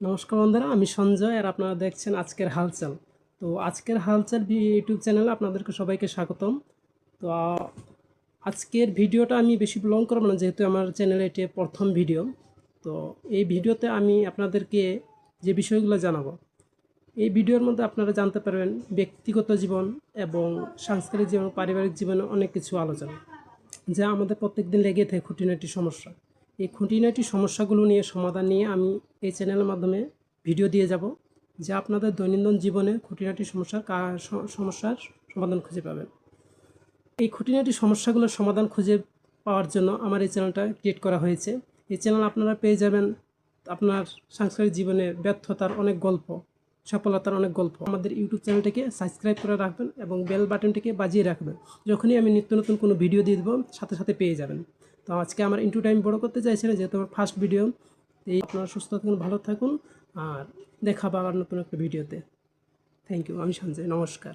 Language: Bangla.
নমস্কার বন্ধুরা, আমি সঞ্জয় আর আপনারা দেখছেন আজকের হালচাল। তো আজকের হালচাল ইউটিউব চ্যানেলে আপনাদেরকে সবাইকে স্বাগতম। তো আজকের ভিডিওটা আমি বেশি লং করব না, যেহেতু আমার চ্যানেলে এটি প্রথম ভিডিও। তো এই ভিডিওতে আমি আপনাদেরকে যে বিষয়গুলো জানাবো, এই ভিডিওর মধ্যে আপনারা জানতে পারবেন ব্যক্তিগত জীবন এবং সাংস্কৃতিক জীবন, পারিবারিক জীবনে অনেক কিছু আলোচনা, যা আমাদের প্রত্যেকদিন লেগে থাকে খুঁটিনাটি সমস্যা। এই খুঁটিনাটি সমস্যাগুলো নিয়ে সমাধান নিয়ে আমি এই চ্যানেলের মাধ্যমে ভিডিও দিয়ে যাব, যা আপনাদের দৈনন্দিন জীবনে খুঁটিনাটি সমস্যার সমাধান খুঁজে পাবেন। এই খুঁটিনাটি সমস্যাগুলোর সমাধান খুঁজে পাওয়ার জন্য আমার এই চ্যানেলটা ক্রিয়েট করা হয়েছে। এই চ্যানেল আপনারা পেয়ে যাবেন আপনার সাংস্কৃতিক জীবনে ব্যর্থতার অনেক গল্প, সফলতার অনেক গল্প। আমাদের ইউটিউব চ্যানেলটিকে সাবস্ক্রাইব করে রাখবেন এবং বেল বাটনটিকে বাজিয়ে রাখবেন। যখনই আমি নিত্য নতুন কোনো ভিডিও দিয়ে দেবো, সাথে সাথে পেয়ে যাবেন। তো আজকে আমার ইন্টু টাইম বড় করতে চাইছি না, যেহেতু আমার ফার্স্ট ভিডিও। এই আপনারা সুস্থ থাকুন, ভালো থাকুন, আর দেখা পাবার নতুন একটা ভিডিওতে। Thank you. আমি সঞ্জয়, নমস্কার।